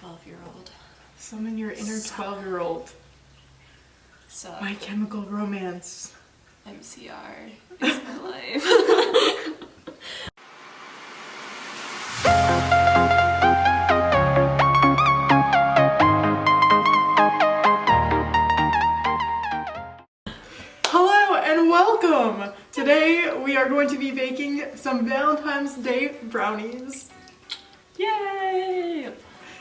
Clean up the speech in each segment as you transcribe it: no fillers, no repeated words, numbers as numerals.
12-year-old. Summon your inner 12-year-old. So My Chemical Romance. MCR is my life. Hello and welcome! Today we are going to be baking some Valentine's Day brownies. Yay!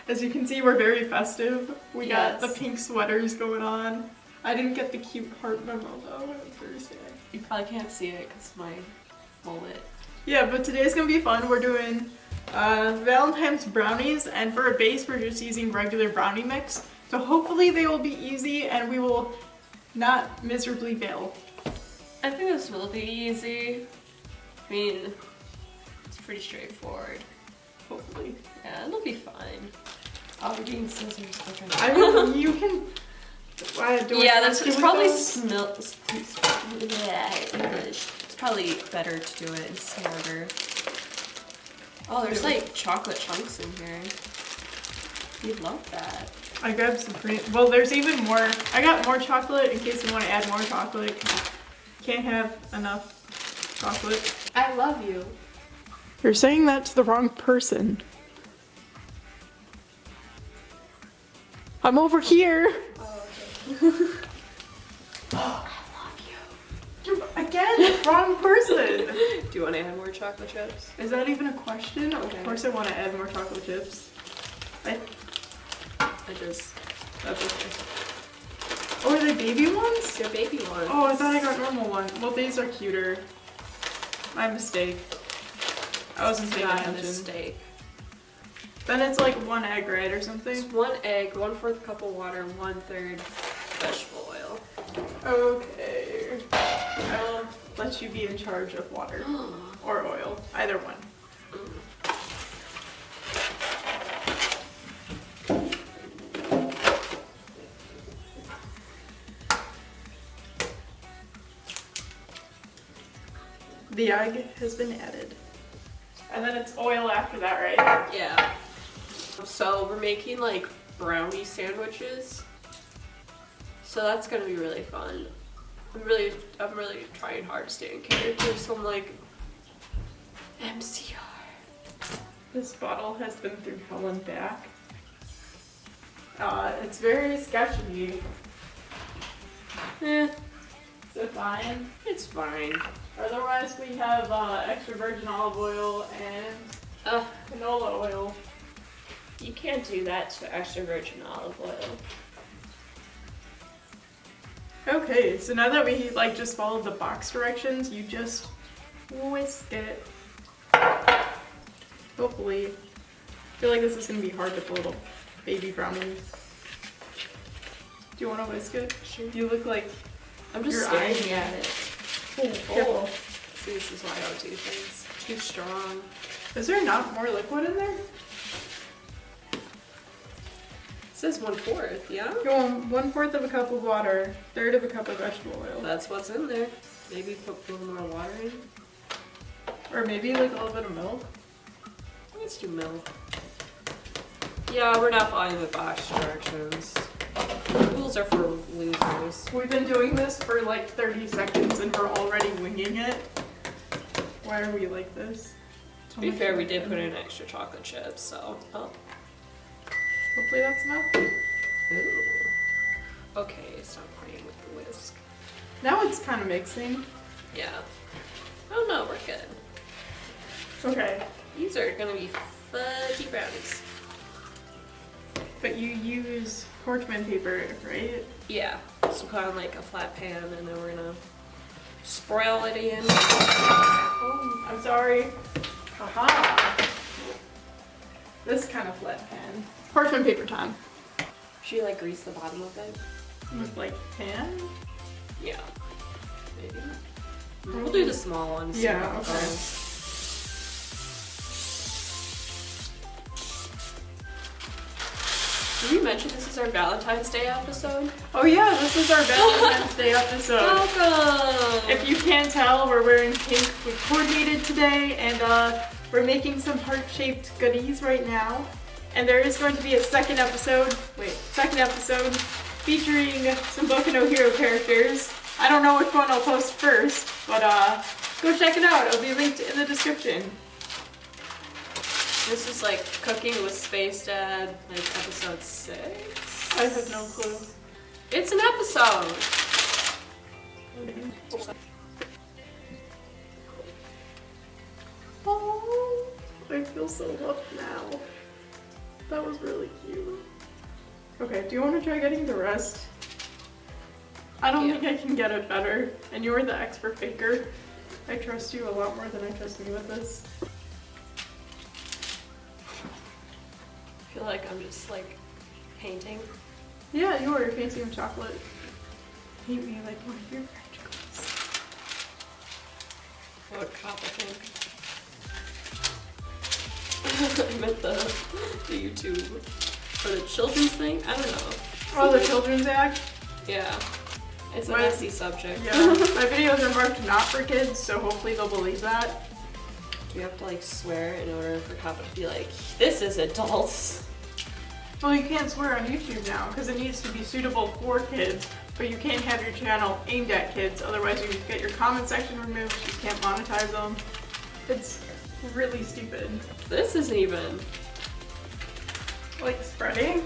As you can see, we're very festive. We got the pink sweaters going on. I didn't get the cute heart memo though. It was very sad. You probably can't see it because my mullet. Yeah, but today's gonna be fun. We're doing Valentine's brownies, and for a base we're just using regular brownie mix. So hopefully they will be easy and we will not miserably fail. I think this will be easy. I mean, it's pretty straightforward. Hopefully. Yeah, it'll be fine. Oh, we're getting scissors. Okay. I mean, you can... yeah, that's it's probably English. It's probably better to do it smarter. Oh, there's like chocolate chunks in here. You'd love that. I grabbed some cream. Well, there's even more. I got more chocolate in case you want to add more chocolate. Can't have enough chocolate. I love you. You're saying that to the wrong person. I'm over here. Oh, okay. Oh, I love you. Again, wrong person. Do you want to add more chocolate chips? Is that even a question? Okay. Of course I want to add more chocolate chips. That's okay. Oh, are they baby ones? They're baby ones. Oh, I thought I got normal ones. Well, these are cuter. My mistake. I wasn't paying Not a attention. mistake. Then it's like 1 egg, right, or something? It's 1 egg, 1/4 cup of water, 1/3 vegetable oil. Okay. I'll let you be in charge of water. Or oil. Either one. The egg has been added. And then it's oil after that, right? Yeah. So we're making like brownie sandwiches. So that's gonna be really fun. I'm really trying hard to stay in character, so I'm like MCR. This bottle has been through hell and back. It's very sketchy. Is it fine? It's fine. Otherwise we have extra virgin olive oil and canola oil. You can't do that to extra virgin olive oil. Okay, so now that we like just followed the box directions, you just whisk it. Hopefully. I feel like this is gonna be hard with little baby brownies. Do you want to whisk it? Sure. You look like I'm just you're staring eyeing at it. Careful. See, this is why I don't do things. Too strong. Is there not more liquid in there? It says 1/4, yeah? Go on, 1/4 of a cup of water, 1/3 of a cup of vegetable oil. That's what's in there. Maybe put a little more water in. Or maybe like a little bit of milk. Let's do milk. Yeah, we're not following the box directions. Rules are for losers. We've been doing this for like 30 seconds and we're already winging it. Why are we like this? To be fair, we did put in extra chocolate chips, so. Oh. Hopefully that's enough. Ooh. Okay, stop playing with the whisk. Now it's kind of mixing. Yeah. Oh no, we're good. Okay. These are gonna be fudgy brownies. But you use parchment paper, right? Yeah. So kind of like a flat pan, and then we're gonna sprinkle it in. Oh, I'm sorry. Haha. This kind of flat pan. Parchment paper time. Should you like grease the bottom of it? With like pan? Yeah. Maybe. We'll do the small ones. Yeah, okay. Did we mention this is our Valentine's Day episode? Oh yeah, this is our Valentine's Day episode. Welcome! If you can't tell, we're wearing pink. We coordinated today and we're making some heart-shaped goodies right now. And there is going to be a second episode featuring some Boku no Hero characters. I don't know which one I'll post first, but go check it out. It'll be linked in the description. This is like Cooking with Space Dad, like episode 6. I have no clue. It's an episode. Oh, I feel so loved now. That was really cute. Okay, do you want to try getting the rest? I don't think I can get it better. And you're the expert baker. I trust you a lot more than I trust me with this. I feel like I'm just like painting. Yeah, you are painting with chocolate. Paint me like one of your French girls. What would Papa think? I meant the YouTube for the children's thing. I don't know. Oh, the children's act? Yeah. It's a My- messy subject. Yeah. My videos are marked not for kids, so hopefully they'll believe that. Do you have to like swear in order for Papa to be like, this is adults? Well, you can't swear on YouTube now because it needs to be suitable for kids, but you can't have your channel aimed at kids, otherwise you get your comment section removed, you can't monetize them. It's really stupid. This isn't even. Like spreading?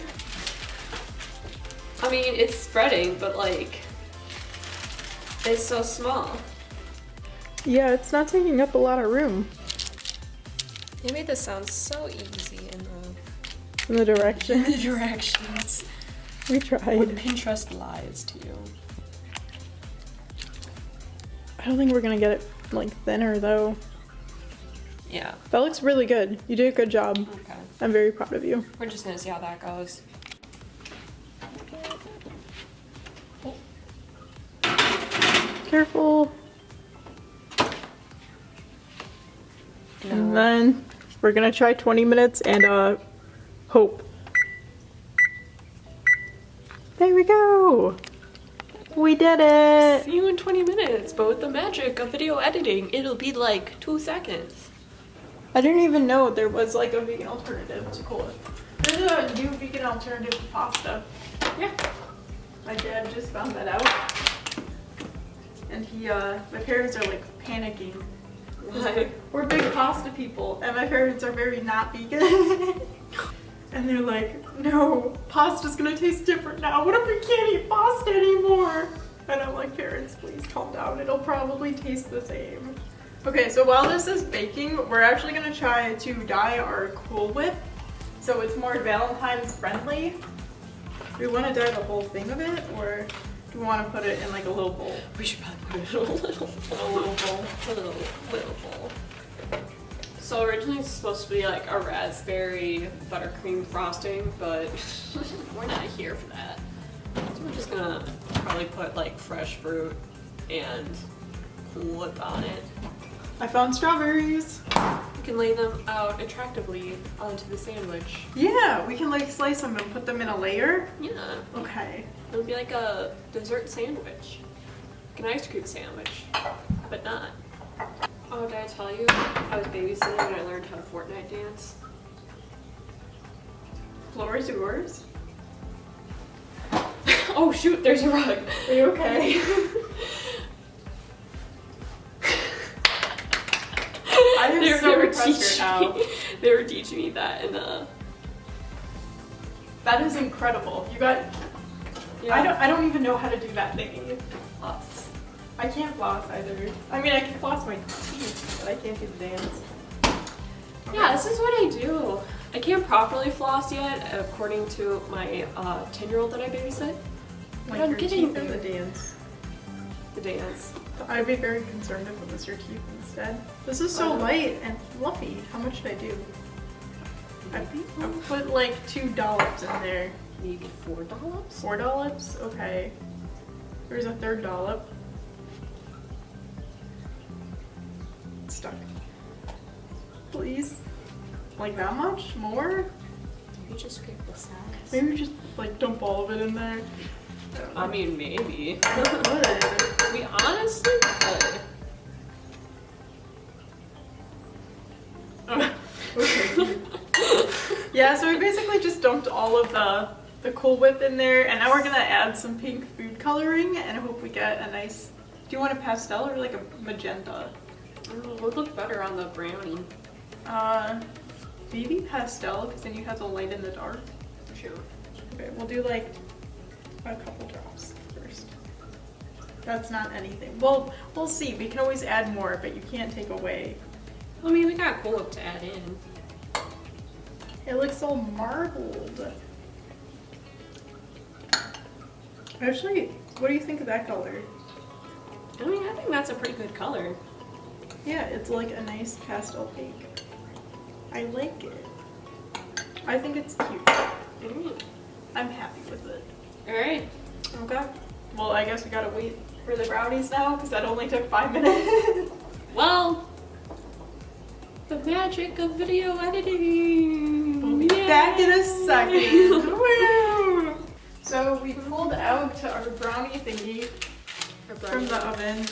I mean, it's spreading, but like, it's so small. Yeah, it's not taking up a lot of room You made this sound so easy in the direction. the directions. We When tried. Pinterest lies to you. I don't think we're gonna get it like thinner though. Yeah. That looks really good. You did a good job. Okay. I'm very proud of you. We're just gonna see how that goes. Careful. And then we're gonna try 20 minutes and hope. There we go. We did it. See you in 20 minutes, but with the magic of video editing, it'll be like 2 seconds. I didn't even know there was like a vegan alternative to cola. There's a new vegan alternative to pasta. Yeah. My dad just found that out. And my parents are like panicking. Why? We're big pasta people, and my parents are very not vegan. And they're like, no, pasta's gonna taste different now. What if we can't eat pasta anymore? And I'm like, parents, please calm down. It'll probably taste the same. Okay, so while this is baking, we're actually gonna try to dye our Cool Whip. So it's more Valentine's friendly. Do we wanna dye the whole thing of it, or do we wanna put it in like a little bowl? We should probably put it in a little bowl. A little bowl. So originally it's supposed to be like a raspberry buttercream frosting, but we're not here for that. So we're just gonna probably put like fresh fruit and Cool Whip on it. I found strawberries. We can lay them out attractively onto the sandwich. Yeah, we can like slice them and put them in a layer. Yeah, Okay. it'll be like a dessert sandwich. Like an ice cream sandwich, but not. Oh, did I tell you? I was babysitting and I learned how to Fortnite dance. Floor is yours. Oh shoot, there's a rug. Are you okay? I am so impressed right now. They were teaching me that in That is incredible. You got. yeah. I don't even know how to do that thing. Floss. I can't floss either. I mean, I can floss my teeth, but I can't do the dance. Yeah, this is what I do. I can't properly floss yet, according to my 10-year-old that I babysit. Like I'm your getting teeth in the there. dance. The dance. I'd be very concerned if it was your teeth instead. This is so light and fluffy. How much should I do? I put like $2 in there. Maybe $4. $4? Okay. There's a third dollop. It's stuck. Please. Like that much? More? You just scrape the sides. Maybe just like dump all of it in there. I mean, maybe. Good. We honestly could. Okay. Yeah, so we basically just dumped all of the Cool Whip in there, and now we're gonna add some pink food coloring and hope we get a nice. Do you want a pastel or like a magenta? Would look better on the brownie. Maybe pastel, because then you have the light in the dark. Sure. Okay, we'll do like a couple drops first. That's not anything. Well, we'll see. We can always add more, but you can't take away. I mean, we got Cool Whip to add in. It looks so marbled. Actually, what do you think of that color? I mean, I think that's a pretty good color. Yeah, it's like a nice pastel pink. I like it. I think it's cute. I'm happy with it. Alright. Okay. Well, I guess we gotta wait for the brownies now, because that only took 5 minutes. Well, the magic of video editing. We'll be back in a second. Woo! So we pulled out our brownie thingy from the oven,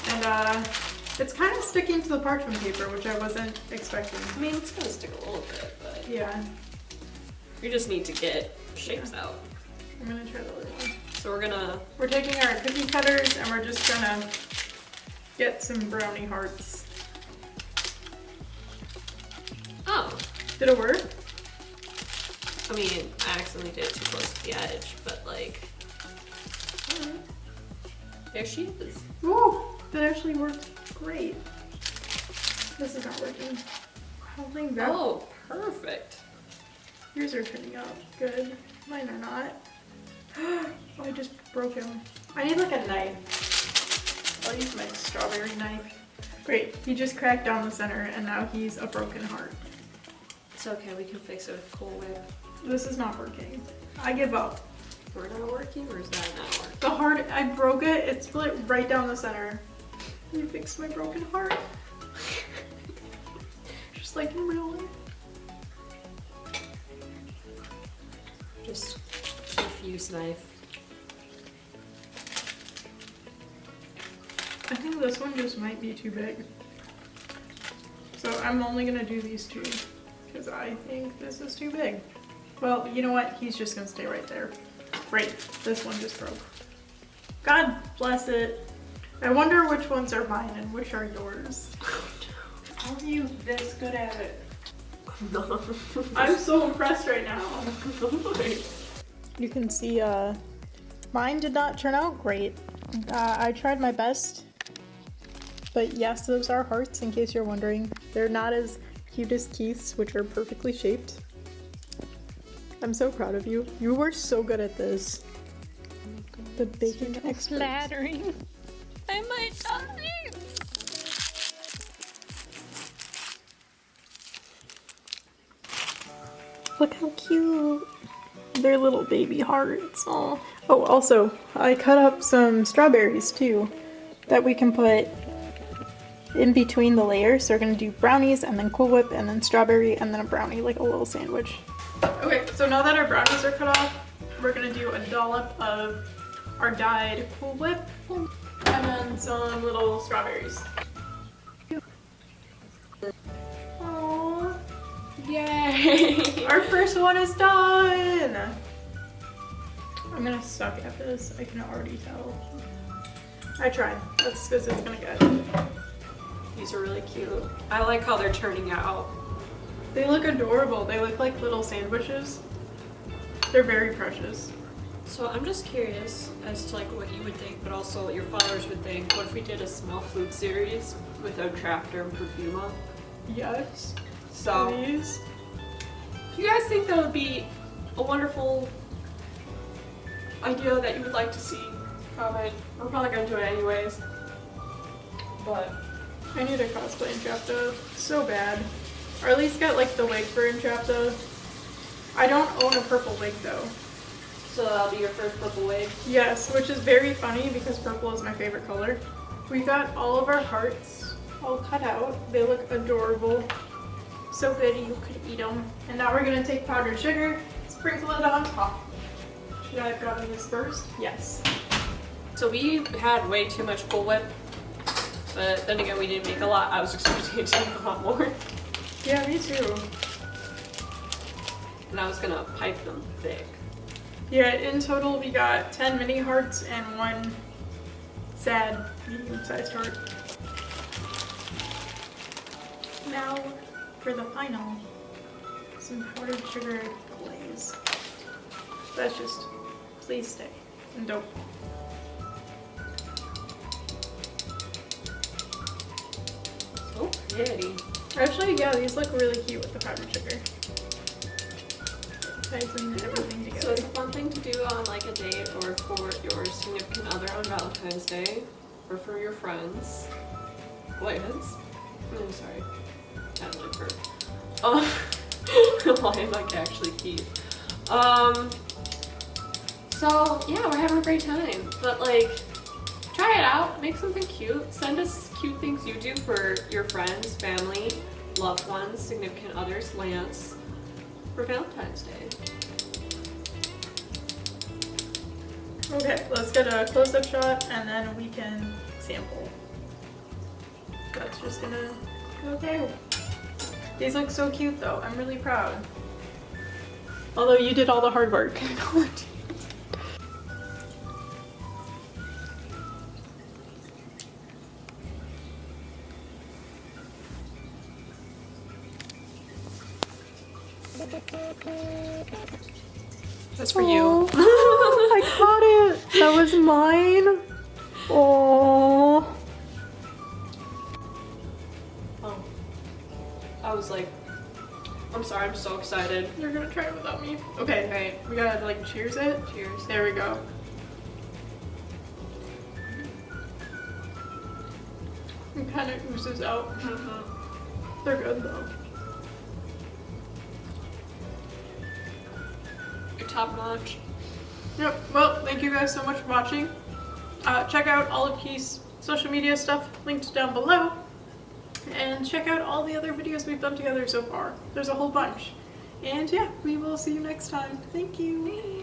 and it's kind of sticking to the parchment paper, which I wasn't expecting. I mean, it's gonna stick a little bit, but Yeah, you just need to get shapes out. I'm gonna try the other one. So We're taking our cookie cutters and we're just gonna get some brownie hearts. Oh, Did it work? I mean, I accidentally did it too close to the edge, but like, there she is. Ooh, that actually worked great. This is not working. I don't think that. Oh, perfect. Yours are turning out good. Mine are not. Oh, I just broke him. I need like a knife. I'll use my strawberry knife. Great, he just cracked down the center and now he's a broken heart. It's okay, we can fix it with Cool Whip. This is not working. I give up. We're not working, or is that not working? The heart, I broke it, it split right down the center. You fixed my broken heart. Just like in real life. Just a fuse knife. I think this one just might be too big. So I'm only gonna do these two because I think this is too big. Well, you know what? He's just gonna stay right there. Great, this one just broke. God bless it. I wonder which ones are mine and which are yours. How are you this good at it? I'm so impressed right now. You can see mine did not turn out great. I tried my best. But yes, those are hearts, in case you're wondering. They're not as cute as Keith's, which are perfectly shaped. I'm so proud of you. You were so good at this. The baking expert. Flattering. I might die. Look how cute. They're little baby hearts. Oh, also, I cut up some strawberries too that we can put in between the layers. So we're gonna do brownies and then Cool Whip and then strawberry and then a brownie, like a little sandwich. Okay, so now that our brownies are cut off, we're gonna do a dollop of our dyed Cool Whip and then some little strawberries. Aww. Yay! Our first one is done! I'm gonna suck at this, I can already tell. I tried, that's as good as it's gonna get. These are really cute. I like how they're turning out. They look adorable, they look like little sandwiches. They're very precious. So I'm just curious as to like what you would think, but also what your followers would think. What if we did a smell food series with a Tractor and Perfuma? Yes, So, please. if you guys think that would be a wonderful idea that you would like to see, comment. We're probably gonna do it anyways. But I need a cosplay Entrapta so bad. Or at least get like the wig for Entrapta. I don't own a purple wig though. so that'll be your first purple wig. Yes, which is very funny because purple is my favorite color. We got all of our hearts all cut out. They look adorable. So good you could eat them. And now we're gonna take powdered sugar, sprinkle it on top. Should I have gotten this first? Yes. So we had way too much Cool Whip, but then again we didn't make a lot. I was expecting it to make a lot more. Yeah, me too. and I was gonna pipe them thick. Yeah, in total we got 10 mini hearts and 1 sad medium-sized heart. Now for the final, some powdered sugar glaze. That's just, please stay and don't. So pretty. Actually, yeah, these look really cute with the powdered sugar. Ties everything together. So it's a fun thing to do on like a date or for your significant other on Valentine's Day or for your friends. Lance. I'm sorry. That really hurt. Why am I actually Keith? So yeah, we're having a great time. But like, try it out. Make something cute. Send us cute things you do for your friends, family, loved ones, significant others, Lance, for Valentine's Day. Okay, let's get a close-up shot and then we can sample. That's just gonna go there. These look so cute though. I'm really proud. Although you did all the hard work. That's for you. I caught it. That was mine. Oh. Oh. I was like, I'm sorry, I'm so excited. You're gonna try it without me. Okay, Right. we gotta like cheers it. Cheers. There we go. It kind of oozes out. Mm-hmm. They're good though. You're top notch. Yep. Well, thank you guys so much for watching. Check out all of Keith's social media stuff linked down below. And check out all the other videos we've done together so far. There's a whole bunch. And yeah, we will see you next time. Thank you.